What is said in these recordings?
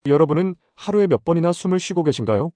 여러분은 하루에 몇 번이나 숨을 쉬고 계신가요?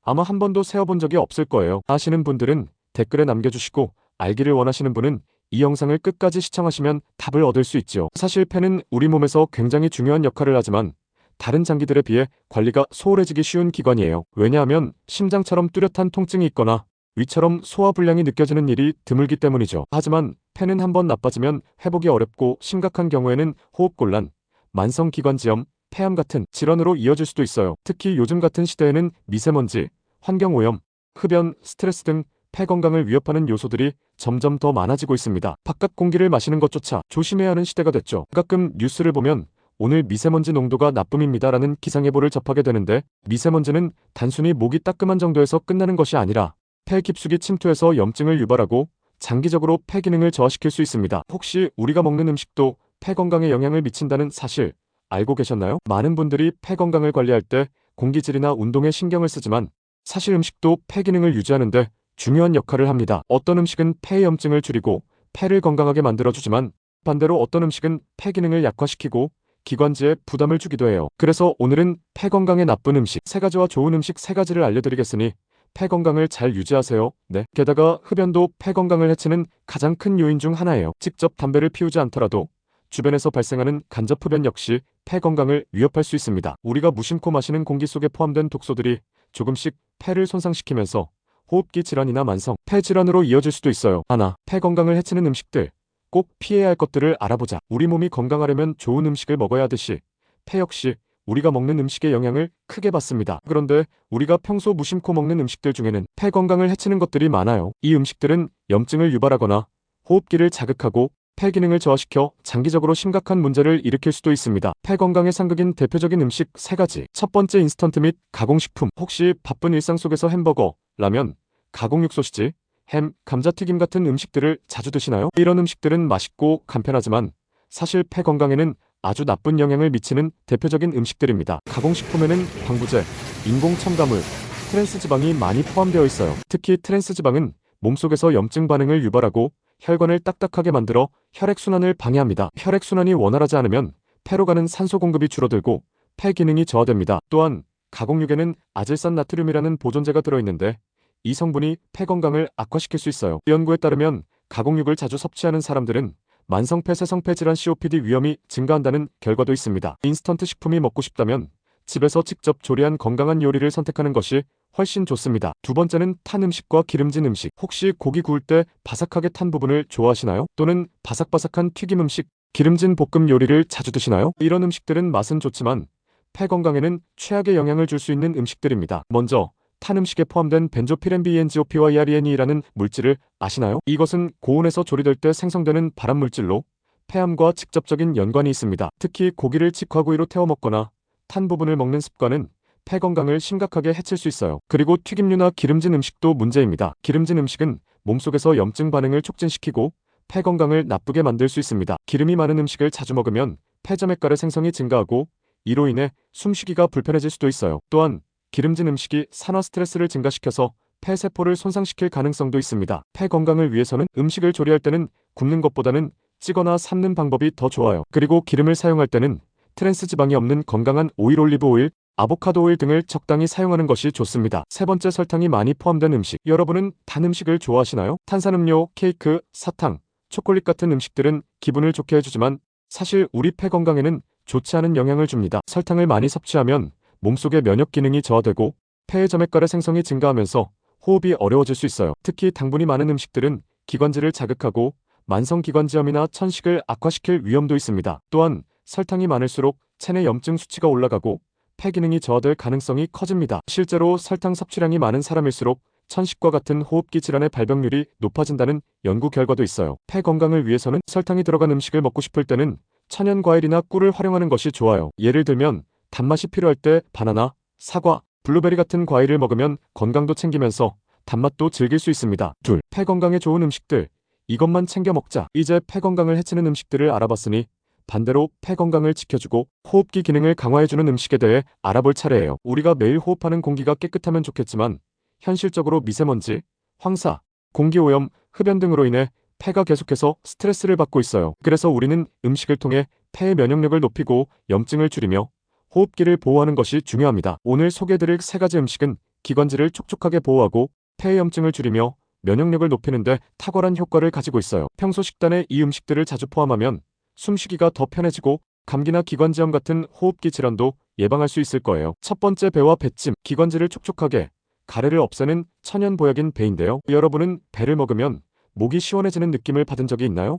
아마 한 번도 세어본 적이 없을 거예요. 아시는 분들은 댓글에 남겨주시고 알기를 원하시는 분은 이 영상을 끝까지 시청하시면 답을 얻을 수 있죠. 사실 폐는 우리 몸에서 굉장히 중요한 역할을 하지만 다른 장기들에 비해 관리가 소홀해지기 쉬운 기관이에요. 왜냐하면 심장처럼 뚜렷한 통증이 있거나 위처럼 소화불량이 느껴지는 일이 드물기 때문이죠. 하지만 폐는 한번 나빠지면 회복이 어렵고 심각한 경우에는 호흡곤란, 만성기관지염, 폐암 같은 질환으로 이어질 수도 있어요. 특히 요즘 같은 시대에는 미세먼지, 환경오염, 흡연, 스트레스 등 폐 건강을 위협하는 요소들이 점점 더 많아지고 있습니다. 바깥 공기를 마시는 것조차 조심해야 하는 시대가 됐죠. 가끔 뉴스를 보면 오늘 미세먼지 농도가 나쁨입니다라는 기상예보를 접하게 되는데, 미세먼지는 단순히 목이 따끔한 정도에서 끝나는 것이 아니라 폐 깊숙이 침투해서 염증을 유발하고 장기적으로 폐 기능을 저하시킬 수 있습니다. 혹시 우리가 먹는 음식도 폐 건강에 영향을 미친다는 사실 알고 계셨나요? 많은 분들이 폐 건강을 관리할 때 공기질이나 운동에 신경을 쓰지만 사실 음식도 폐 기능을 유지하는데 중요한 역할을 합니다. 어떤 음식은 폐의 염증을 줄이고 폐를 건강하게 만들어주지만 반대로 어떤 음식은 폐 기능을 약화시키고 기관지에 부담을 주기도 해요. 그래서 오늘은 폐 건강에 나쁜 음식 3가지와 좋은 음식 3가지를 알려드리겠으니 폐 건강을 잘 유지하세요. 네. 게다가 흡연도 폐 건강을 해치는 가장 큰 요인 중 하나예요. 직접 담배를 피우지 않더라도 주변에서 발생하는 간접 흡연 역시 폐 건강을 위협할 수 있습니다. 우리가 무심코 마시는 공기 속에 포함된 독소들이 조금씩 폐를 손상시키면서 호흡기 질환이나 만성 폐 질환으로 이어질 수도 있어요. 하나, 폐 건강을 해치는 음식들. 꼭 피해야 할 것들을 알아보자. 우리 몸이 건강하려면 좋은 음식을 먹어야 하듯이 폐 역시 우리가 먹는 음식의 영향을 크게 받습니다. 그런데 우리가 평소 무심코 먹는 음식들 중에는 폐 건강을 해치는 것들이 많아요. 이 음식들은 염증을 유발하거나 호흡기를 자극하고 폐 기능을 저하시켜 장기적으로 심각한 문제를 일으킬 수도 있습니다. 폐 건강의 상극인 대표적인 음식 3가지. 첫 번째, 인스턴트 및 가공식품. 혹시 바쁜 일상 속에서 햄버거, 라면, 가공육 소시지, 햄, 감자튀김 같은 음식들을 자주 드시나요? 이런 음식들은 맛있고 간편하지만 사실 폐 건강에는 아주 나쁜 영향을 미치는 대표적인 음식들입니다. 가공식품에는 방부제, 인공 첨가물, 트랜스지방이 많이 포함되어 있어요. 특히 트랜스지방은 몸속에서 염증 반응을 유발하고 혈관을 딱딱하게 만들어 혈액순환을 방해합니다. 혈액순환이 원활하지 않으면 폐로 가는 산소 공급이 줄어들고 폐 기능이 저하됩니다. 또한 가공육에는 아질산 나트륨이라는 보존제가 들어있는데 이 성분이 폐 건강을 악화시킬 수 있어요. 연구에 따르면 가공육을 자주 섭취하는 사람들은 만성 폐쇄성 폐질환 COPD 위험이 증가한다는 결과도 있습니다. 인스턴트 식품이 먹고 싶다면 집에서 직접 조리한 건강한 요리를 선택하는 것이 훨씬 좋습니다. 두 번째는 탄 음식과 기름진 음식. 혹시 고기 구울 때 바삭하게 탄 부분을 좋아하시나요? 또는 바삭바삭한 튀김 음식, 기름진 볶음 요리를 자주 드시나요? 이런 음식들은 맛은 좋지만 폐 건강에는 최악의 영향을 줄 수 있는 음식들입니다. 먼저 탄 음식에 포함된 벤조피렌비엔지오피와 히아리엔이라는 물질을 아시나요? 이것은 고온에서 조리될 때 생성되는 발암물질로 폐암과 직접적인 연관이 있습니다. 특히 고기를 직화구이로 태워 먹거나 탄 부분을 먹는 습관은 폐 건강을 심각하게 해칠 수 있어요. 그리고 튀김류나 기름진 음식도 문제입니다. 기름진 음식은 몸속에서 염증 반응을 촉진시키고 폐 건강을 나쁘게 만들 수 있습니다. 기름이 많은 음식을 자주 먹으면 폐점액가래 생성이 증가하고 이로 인해 숨쉬기가 불편해질 수도 있어요. 또한 기름진 음식이 산화 스트레스를 증가시켜서 폐세포를 손상시킬 가능성도 있습니다. 폐 건강을 위해서는 음식을 조리할 때는 굽는 것보다는 찌거나 삶는 방법이 더 좋아요. 그리고 기름을 사용할 때는 트랜스 지방이 없는 건강한 오일, 올리브 오일, 아보카도 오일 등을 적당히 사용하는 것이 좋습니다. 세 번째, 설탕이 많이 포함된 음식. 여러분은 단 음식을 좋아하시나요? 탄산음료, 케이크, 사탕, 초콜릿 같은 음식들은 기분을 좋게 해주지만 사실 우리 폐 건강에는 좋지 않은 영향을 줍니다. 설탕을 많이 섭취하면 몸속의 면역 기능이 저하되고 폐의 점액가래 생성이 증가하면서 호흡이 어려워질 수 있어요. 특히 당분이 많은 음식들은 기관지를 자극하고 만성기관지염이나 천식을 악화시킬 위험도 있습니다. 또한 설탕이 많을수록 체내 염증 수치가 올라가고 폐 기능이 저하될 가능성이 커집니다. 실제로 설탕 섭취량이 많은 사람일수록 천식과 같은 호흡기 질환의 발병률이 높아진다는 연구 결과도 있어요. 폐 건강을 위해서는 설탕이 들어간 음식을 먹고 싶을 때는 천연 과일이나 꿀을 활용하는 것이 좋아요. 예를 들면 단맛이 필요할 때 바나나, 사과, 블루베리 같은 과일을 먹으면 건강도 챙기면서 단맛도 즐길 수 있습니다. 둘, 폐 건강에 좋은 음식들. 이것만 챙겨 먹자. 이제 폐 건강을 해치는 음식들을 알아봤으니 반대로 폐 건강을 지켜주고 호흡기 기능을 강화해주는 음식에 대해 알아볼 차례예요. 우리가 매일 호흡하는 공기가 깨끗하면 좋겠지만 현실적으로 미세먼지, 황사, 공기오염, 흡연 등으로 인해 폐가 계속해서 스트레스를 받고 있어요. 그래서 우리는 음식을 통해 폐의 면역력을 높이고 염증을 줄이며 호흡기를 보호하는 것이 중요합니다. 오늘 소개해드릴 세 가지 음식은 기관지를 촉촉하게 보호하고 폐의 염증을 줄이며 면역력을 높이는 데 탁월한 효과를 가지고 있어요. 평소 식단에 이 음식들을 자주 포함하면 숨쉬기가 더 편해지고 감기나 기관지염 같은 호흡기 질환도 예방할 수 있을 거예요. 첫 번째, 배와 배찜. 기관지를 촉촉하게, 가래를 없애는 천연 보약인 배인데요. 여러분은 배를 먹으면 목이 시원해지는 느낌을 받은 적이 있나요?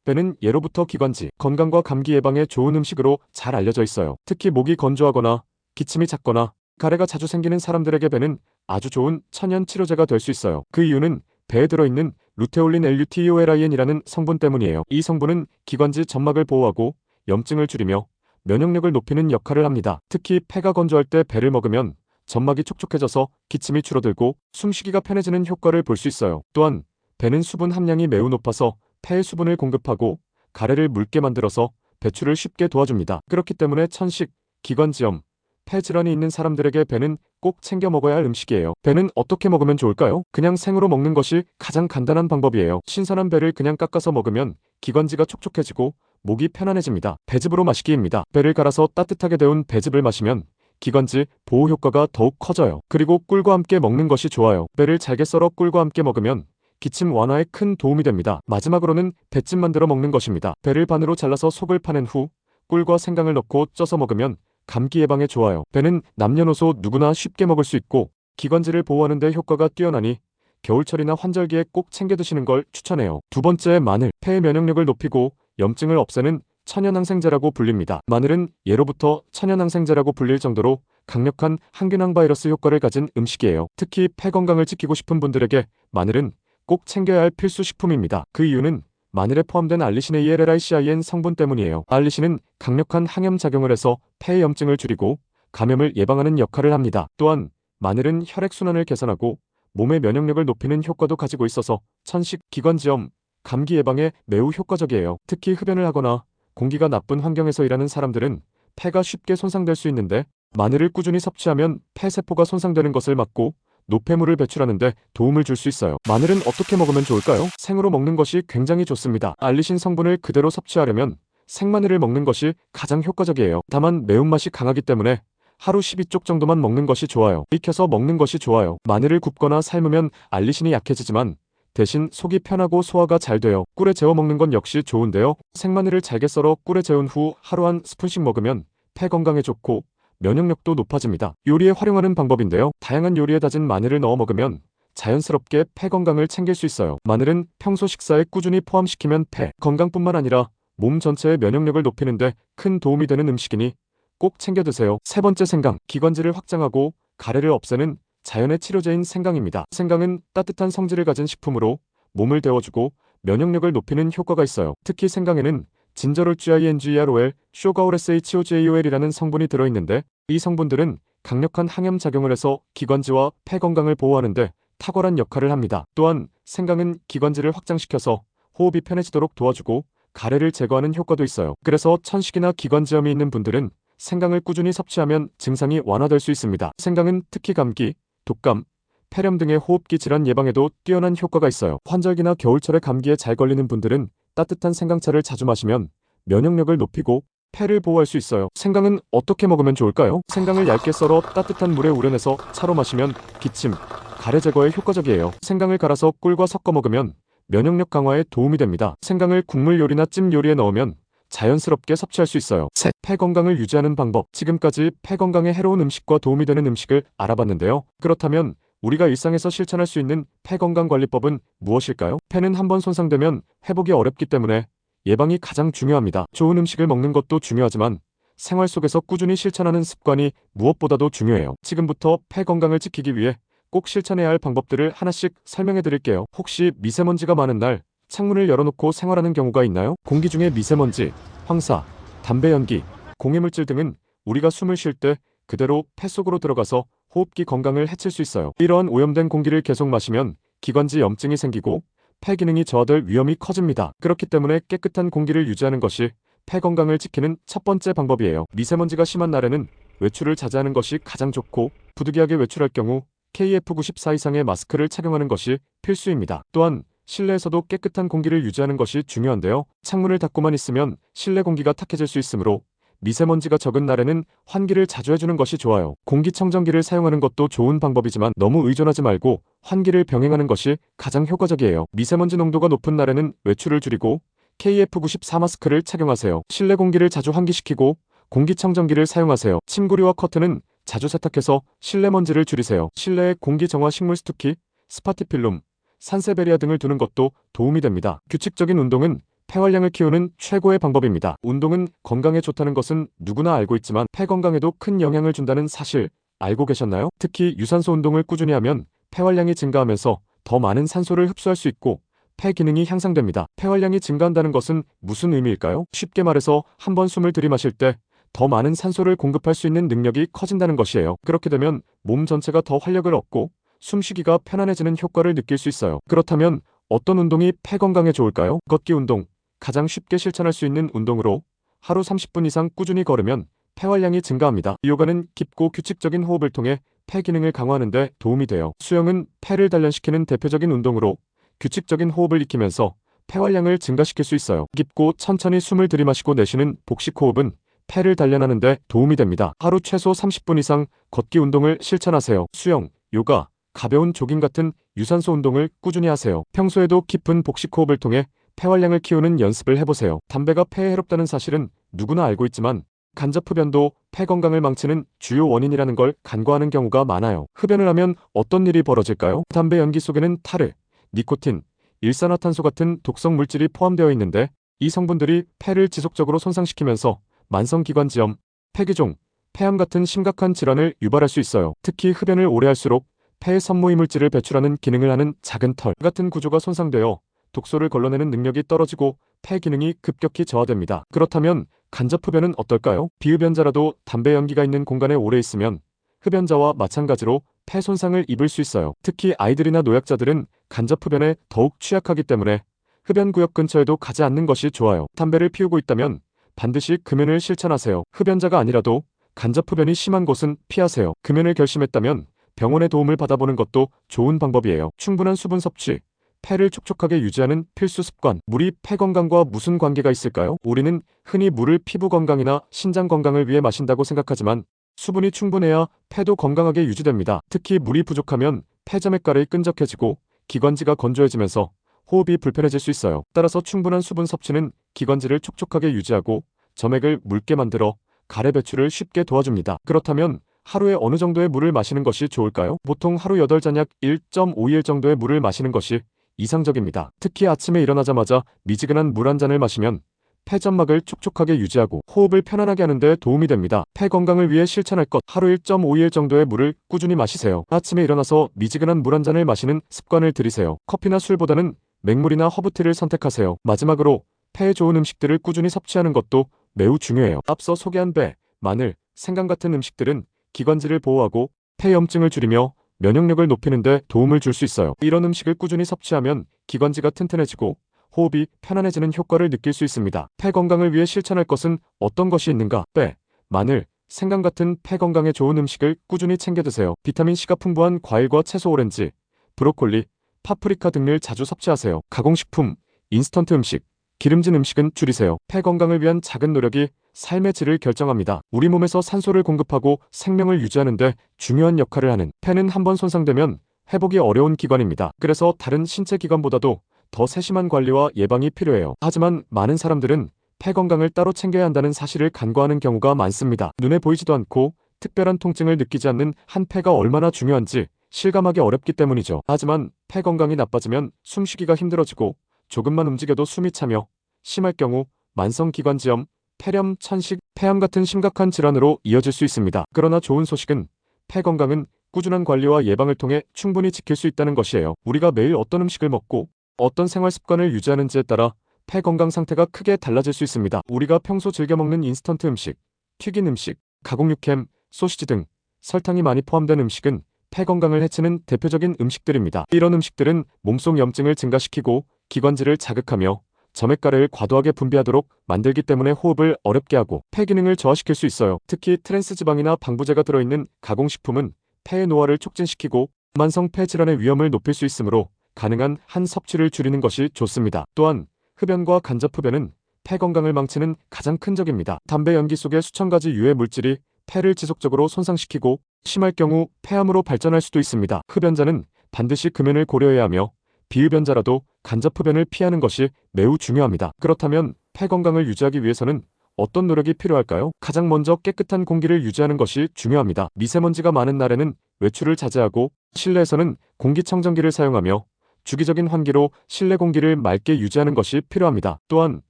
배는 예로부터 기관지, 건강과 감기 예방에 좋은 음식으로 잘 알려져 있어요. 특히 목이 건조하거나 기침이 잦거나 가래가 자주 생기는 사람들에게 배는 아주 좋은 천연 치료제가 될 수 있어요. 그 이유는 배에 들어있는 루테올린 LUTEOLIN이라는 성분 때문이에요. 이 성분은 기관지 점막을 보호하고 염증을 줄이며 면역력을 높이는 역할을 합니다. 특히 폐가 건조할 때 배를 먹으면 점막이 촉촉해져서 기침이 줄어들고 숨쉬기가 편해지는 효과를 볼 수 있어요. 또한 배는 수분 함량이 매우 높아서 폐에 수분을 공급하고 가래를 묽게 만들어서 배출을 쉽게 도와줍니다. 그렇기 때문에 천식, 기관지염, 폐 질환이 있는 사람들에게 배는 꼭 챙겨 먹어야 할 음식이에요. 배는 어떻게 먹으면 좋을까요? 그냥 생으로 먹는 것이 가장 간단한 방법이에요. 신선한 배를 그냥 깎아서 먹으면 기관지가 촉촉해지고 목이 편안해집니다. 배즙으로 마시기입니다. 배를 갈아서 따뜻하게 데운 배즙을 마시면 기관지 보호 효과가 더욱 커져요. 그리고 꿀과 함께 먹는 것이 좋아요. 배를 잘게 썰어 꿀과 함께 먹으면 기침 완화에 큰 도움이 됩니다. 마지막으로는 배찜 만들어 먹는 것입니다. 배를 반으로 잘라서 속을 파낸 후 꿀과 생강을 넣고 쪄서 먹으면 감기 예방에 좋아요. 배는 남녀노소 누구나 쉽게 먹을 수 있고 기관지를 보호하는 데 효과가 뛰어나니 겨울철이나 환절기에 꼭 챙겨 드시는 걸 추천해요. 두 번째, 마늘. 폐의 면역력을 높이고 염증을 없애는 천연항생제라고 불립니다. 마늘은 예로부터 천연항생제라고 불릴 정도로 강력한 항균항 바이러스 효과를 가진 음식이에요. 특히 폐 건강을 지키고 싶은 분들에게 마늘은 꼭 챙겨야 할 필수 식품입니다. 그 이유는 마늘에 포함된 알리신 ALLICIN 성분 때문이에요. 알리신은 강력한 항염 작용을 해서 폐의 염증을 줄이고 감염을 예방하는 역할을 합니다. 또한 마늘은 혈액순환을 개선하고 몸의 면역력을 높이는 효과도 가지고 있어서 천식, 기관지염, 감기 예방에 매우 효과적이에요. 특히 흡연을 하거나 공기가 나쁜 환경에서 일하는 사람들은 폐가 쉽게 손상될 수 있는데 마늘을 꾸준히 섭취하면 폐세포가 손상되는 것을 막고 노폐물을 배출하는데 도움을 줄 수 있어요. 마늘은 어떻게 먹으면 좋을까요? 생으로 먹는 것이 굉장히 좋습니다. 알리신 성분을 그대로 섭취하려면 생마늘을 먹는 것이 가장 효과적이에요. 다만 매운맛이 강하기 때문에 하루 12쪽 정도만 먹는 것이 좋아요. 익혀서 먹는 것이 좋아요. 마늘을 굽거나 삶으면 알리신이 약해지지만 대신 속이 편하고 소화가 잘 돼요. 꿀에 재워 먹는 건 역시 좋은데요. 생마늘을 잘게 썰어 꿀에 재운 후 하루 한 스푼씩 먹으면 폐 건강에 좋고 면역력도 높아집니다. 요리에 활용하는 방법인데요. 다양한 요리에 다진 마늘을 넣어 먹으면 자연스럽게 폐 건강을 챙길 수 있어요. 마늘은 평소 식사에 꾸준히 포함시키면 폐 건강뿐만 아니라 몸 전체의 면역력을 높이는 데 큰 도움이 되는 음식이니 꼭 챙겨 드세요. 세 번째, 생강. 기관지를 확장하고 가래를 없애는 자연의 치료제인 생강입니다. 생강은 따뜻한 성질을 가진 식품으로 몸을 데워주고 면역력을 높이는 효과가 있어요. 특히 생강에는 진저롤 GINGEROL, 쇼가올 SHOGAOL이라는 성분이 들어있는데 이 성분들은 강력한 항염 작용을 해서 기관지와 폐 건강을 보호하는데 탁월한 역할을 합니다. 또한 생강은 기관지를 확장시켜서 호흡이 편해지도록 도와주고 가래를 제거하는 효과도 있어요. 그래서 천식이나 기관지염이 있는 분들은 생강을 꾸준히 섭취하면 증상이 완화될 수 있습니다. 생강은 특히 감기, 독감, 폐렴 등의 호흡기 질환 예방에도 뛰어난 효과가 있어요. 환절기나 겨울철에 감기에 잘 걸리는 분들은 따뜻한 생강차를 자주 마시면 면역력을 높이고 폐를 보호할 수 있어요. 생강은 어떻게 먹으면 좋을까요? 생강을 얇게 썰어 따뜻한 물에 우려내서 차로 마시면 기침, 가래 제거에 효과적이에요. 생강을 갈아서 꿀과 섞어 먹으면 면역력 강화에 도움이 됩니다. 생강을 국물 요리나 찜 요리에 넣으면 자연스럽게 섭취할 수 있어요. 셋. 폐 건강을 유지하는 방법. 지금까지 폐 건강에 해로운 음식과 도움이 되는 음식을 알아봤는데요. 그렇다면 우리가 일상에서 실천할 수 있는 폐 건강 관리법은 무엇일까요? 폐는 한번 손상되면 회복이 어렵기 때문에 예방이 가장 중요합니다. 좋은 음식을 먹는 것도 중요하지만 생활 속에서 꾸준히 실천하는 습관이 무엇보다도 중요해요. 지금부터 폐 건강을 지키기 위해 꼭 실천해야 할 방법들을 하나씩 설명해 드릴게요. 혹시 미세먼지가 많은 날 창문을 열어놓고 생활하는 경우가 있나요? 공기 중에 미세먼지, 황사, 담배 연기, 공해물질 등은 우리가 숨을 쉴 때 그대로 폐 속으로 들어가서 호흡기 건강을 해칠 수 있어요. 이러한 오염된 공기를 계속 마시면 기관지 염증이 생기고 폐 기능이 저하될 위험이 커집니다. 그렇기 때문에 깨끗한 공기를 유지하는 것이 폐 건강을 지키는 첫 번째 방법이에요. 미세먼지가 심한 날에는 외출을 자제하는 것이 가장 좋고 부득이하게 외출할 경우 KF94 이상의 마스크를 착용하는 것이 필수입니다. 또한 실내에서도 깨끗한 공기를 유지하는 것이 중요한데요. 창문을 닫고만 있으면 실내 공기가 탁해질 수 있으므로 미세먼지가 적은 날에는 환기를 자주 해주는 것이 좋아요. 공기청정기를 사용하는 것도 좋은 방법이지만 너무 의존하지 말고 환기를 병행하는 것이 가장 효과적이에요. 미세먼지 농도가 높은 날에는 외출을 줄이고 KF94 마스크를 착용하세요. 실내 공기를 자주 환기시키고 공기청정기를 사용하세요. 침구류와 커튼은 자주 세탁해서 실내 먼지를 줄이세요. 실내에 공기 정화 식물 스투키, 스파티필름, 산세베리아 등을 두는 것도 도움이 됩니다. 규칙적인 운동은 폐활량을 키우는 최고의 방법입니다. 운동은 건강에 좋다는 것은 누구나 알고 있지만 폐 건강에도 큰 영향을 준다는 사실 알고 계셨나요? 특히 유산소 운동을 꾸준히 하면 폐활량이 증가하면서 더 많은 산소를 흡수할 수 있고 폐 기능이 향상됩니다. 폐활량이 증가한다는 것은 무슨 의미일까요? 쉽게 말해서 한 번 숨을 들이마실 때 더 많은 산소를 공급할 수 있는 능력이 커진다는 것이에요. 그렇게 되면 몸 전체가 더 활력을 얻고 숨쉬기가 편안해지는 효과를 느낄 수 있어요. 그렇다면 어떤 운동이 폐 건강에 좋을까요? 걷기 운동, 가장 쉽게 실천할 수 있는 운동으로 하루 30분 이상 꾸준히 걸으면 폐활량이 증가합니다. 요가는 깊고 규칙적인 호흡을 통해 폐 기능을 강화하는 데 도움이 돼요. 수영은 폐를 단련시키는 대표적인 운동으로 규칙적인 호흡을 익히면서 폐활량을 증가시킬 수 있어요. 깊고 천천히 숨을 들이마시고 내쉬는 복식 호흡은 폐를 단련하는 데 도움이 됩니다. 하루 최소 30분 이상 걷기 운동을 실천하세요. 수영, 요가, 가벼운 조깅 같은 유산소 운동을 꾸준히 하세요. 평소에도 깊은 복식 호흡을 통해 폐활량을 키우는 연습을 해보세요. 담배가 폐에 해롭다는 사실은 누구나 알고 있지만 간접흡연도 폐 건강을 망치는 주요 원인이라는 걸 간과하는 경우가 많아요. 흡연을 하면 어떤 일이 벌어질까요? 담배 연기 속에는 타르, 니코틴, 일산화탄소 같은 독성 물질이 포함되어 있는데 이 성분들이 폐를 지속적으로 손상시키면서 만성기관지염, 폐기종, 폐암 같은 심각한 질환을 유발할 수 있어요. 특히 흡연을 오래 할수록 폐에 섬유이물질을 배출하는 기능을 하는 작은 털 같은 구조가 손상되어 독소를 걸러내는 능력이 떨어지고 폐 기능이 급격히 저하됩니다. 그렇다면 간접흡연은 어떨까요? 비흡연자라도 담배 연기가 있는 공간에 오래 있으면 흡연자와 마찬가지로 폐 손상을 입을 수 있어요. 특히 아이들이나 노약자들은 간접흡연에 더욱 취약하기 때문에 흡연구역 근처에도 가지 않는 것이 좋아요. 담배를 피우고 있다면 반드시 금연을 실천하세요. 흡연자가 아니라도 간접흡연이 심한 곳은 피하세요. 금연을 결심했다면 병원의 도움을 받아보는 것도 좋은 방법이에요. 충분한 수분 섭취, 폐를 촉촉하게 유지하는 필수 습관. 물이 폐 건강과 무슨 관계가 있을까요? 우리는 흔히 물을 피부 건강이나 신장 건강을 위해 마신다고 생각하지만 수분이 충분해야 폐도 건강하게 유지됩니다. 특히 물이 부족하면 폐점액가래이 끈적해지고 기관지가 건조해지면서 호흡이 불편해질 수 있어요. 따라서 충분한 수분 섭취는 기관지를 촉촉하게 유지하고 점액을 묽게 만들어 가래 배출을 쉽게 도와줍니다. 그렇다면 하루에 어느 정도의 물을 마시는 것이 좋을까요? 보통 하루 8잔 약 1.5일 정도의 물을 마시는 것이 이상적입니다. 특히 아침에 일어나자마자 미지근한 물 한 잔을 마시면 폐점막을 촉촉하게 유지하고 호흡을 편안하게 하는 데 도움이 됩니다. 폐 건강을 위해 실천할 것. 하루 1.5일 정도의 물을 꾸준히 마시세요. 아침에 일어나서 미지근한 물 한 잔을 마시는 습관을 들이세요. 커피나 술보다는 맹물이나 허브티를 선택하세요. 마지막으로 폐에 좋은 음식들을 꾸준히 섭취하는 것도 매우 중요해요. 앞서 소개한 배, 마늘, 생강 같은 음식들은 기관지를 보호하고 폐염증을 줄이며 면역력을 높이는 데 도움을 줄 수 있어요. 이런 음식을 꾸준히 섭취하면 기관지가 튼튼해지고 호흡이 편안해지는 효과를 느낄 수 있습니다. 폐 건강을 위해 실천할 것은 어떤 것이 있는가? 배, 마늘, 생강 같은 폐 건강에 좋은 음식을 꾸준히 챙겨 드세요. 비타민C가 풍부한 과일과 채소 오렌지, 브로콜리, 파프리카 등을 자주 섭취하세요. 가공식품, 인스턴트 음식, 기름진 음식은 줄이세요. 폐 건강을 위한 작은 노력이 삶의 질을 결정합니다. 우리 몸에서 산소를 공급하고 생명을 유지하는 데 중요한 역할을 하는 폐는 한번 손상되면 회복이 어려운 기관입니다. 그래서 다른 신체 기관보다도 더 세심한 관리와 예방이 필요해요. 하지만 많은 사람들은 폐 건강을 따로 챙겨야 한다는 사실을 간과하는 경우가 많습니다. 눈에 보이지도 않고 특별한 통증을 느끼지 않는 한 폐가 얼마나 중요한지 실감하기 어렵기 때문이죠. 하지만 폐 건강이 나빠지면 숨쉬기가 힘들어지고 조금만 움직여도 숨이 차며 심할 경우 만성기관지염, 폐렴, 천식, 폐암 같은 심각한 질환으로 이어질 수 있습니다. 그러나 좋은 소식은 폐 건강은 꾸준한 관리와 예방을 통해 충분히 지킬 수 있다는 것이에요. 우리가 매일 어떤 음식을 먹고 어떤 생활 습관을 유지하는지에 따라 폐 건강 상태가 크게 달라질 수 있습니다. 우리가 평소 즐겨 먹는 인스턴트 음식, 튀긴 음식, 가공 육햄, 소시지 등 설탕이 많이 포함된 음식은 폐 건강을 해치는 대표적인 음식들입니다. 이런 음식들은 몸속 염증을 증가시키고 기관지를 자극하며 점액가래를 과도하게 분비하도록 만들기 때문에 호흡을 어렵게 하고 폐 기능을 저하시킬 수 있어요. 특히 트랜스지방이나 방부제가 들어있는 가공식품은 폐의 노화를 촉진시키고 만성 폐 질환의 위험을 높일 수 있으므로 가능한 한 섭취를 줄이는 것이 좋습니다. 또한 흡연과 간접흡연은 폐 건강을 망치는 가장 큰 적입니다. 담배 연기 속의 수천 가지 유해 물질이 폐를 지속적으로 손상시키고 심할 경우 폐암으로 발전할 수도 있습니다. 흡연자는 반드시 금연을 고려해야 하며 비흡연자라도 간접 흡연을 피하는 것이 매우 중요합니다. 그렇다면 폐 건강을 유지하기 위해서는 어떤 노력이 필요할까요? 가장 먼저 깨끗한 공기를 유지하는 것이 중요합니다. 미세먼지가 많은 날에는 외출을 자제하고 실내에서는 공기청정기를 사용하며 주기적인 환기로 실내 공기를 맑게 유지하는 것이 필요합니다. 또한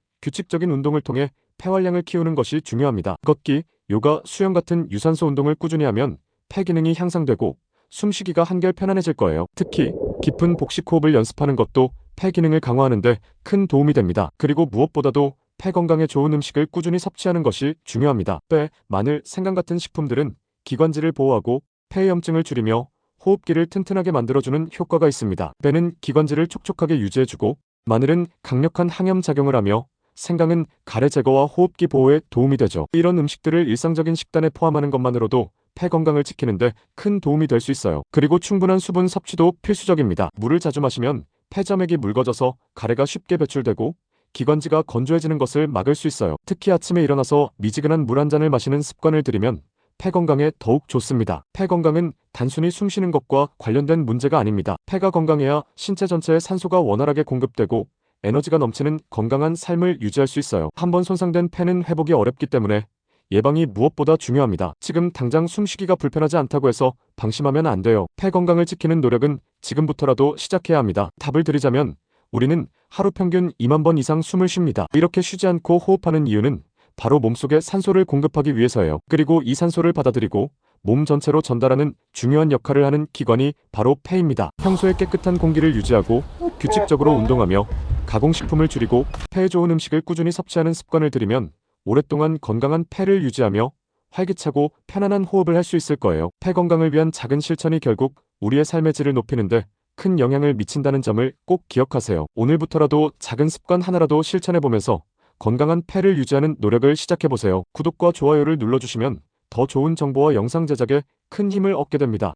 규칙적인 운동을 통해 폐활량을 키우는 것이 중요합니다. 걷기, 요가, 수영 같은 유산소 운동을 꾸준히 하면 폐 기능이 향상되고 숨쉬기가 한결 편안해질 거예요. 특히 깊은 복식 호흡을 연습하는 것도 폐 기능을 강화하는 데 큰 도움이 됩니다. 그리고 무엇보다도 폐 건강에 좋은 음식을 꾸준히 섭취하는 것이 중요합니다. 뼈, 마늘, 생강 같은 식품들은 기관지를 보호하고 폐염증을 줄이며 호흡기를 튼튼하게 만들어주는 효과가 있습니다. 뼈는 기관지를 촉촉하게 유지해주고 마늘은 강력한 항염 작용을 하며 생강은 가래 제거와 호흡기 보호에 도움이 되죠. 이런 음식들을 일상적인 식단에 포함하는 것만으로도 폐 건강을 지키는데 큰 도움이 될 수 있어요. 그리고 충분한 수분 섭취도 필수적입니다. 물을 자주 마시면 폐점액이 묽어져서 가래가 쉽게 배출되고 기관지가 건조해지는 것을 막을 수 있어요. 특히 아침에 일어나서 미지근한 물 한 잔을 마시는 습관을 들이면 폐 건강에 더욱 좋습니다. 폐 건강은 단순히 숨 쉬는 것과 관련된 문제가 아닙니다. 폐가 건강해야 신체 전체에 산소가 원활하게 공급되고 에너지가 넘치는 건강한 삶을 유지할 수 있어요. 한번 손상된 폐는 회복이 어렵기 때문에 예방이 무엇보다 중요합니다. 지금 당장 숨쉬기가 불편하지 않다고 해서 방심하면 안 돼요. 폐 건강을 지키는 노력은 지금부터라도 시작해야 합니다. 답을 드리자면 우리는 하루 평균 2만 번 이상 숨을 쉽니다. 이렇게 쉬지 않고 호흡하는 이유는 바로 몸속에 산소를 공급하기 위해서예요. 그리고 이 산소를 받아들이고 몸 전체로 전달하는 중요한 역할을 하는 기관이 바로 폐입니다. 평소에 깨끗한 공기를 유지하고 규칙적으로 운동하며 가공식품을 줄이고 폐에 좋은 음식을 꾸준히 섭취하는 습관을 들이면 오랫동안 건강한 폐를 유지하며 활기차고 편안한 호흡을 할 수 있을 거예요. 폐 건강을 위한 작은 실천이 결국 우리의 삶의 질을 높이는데 큰 영향을 미친다는 점을 꼭 기억하세요. 오늘부터라도 작은 습관 하나라도 실천해보면서 건강한 폐를 유지하는 노력을 시작해보세요. 구독과 좋아요를 눌러주시면 더 좋은 정보와 영상 제작에 큰 힘을 얻게 됩니다.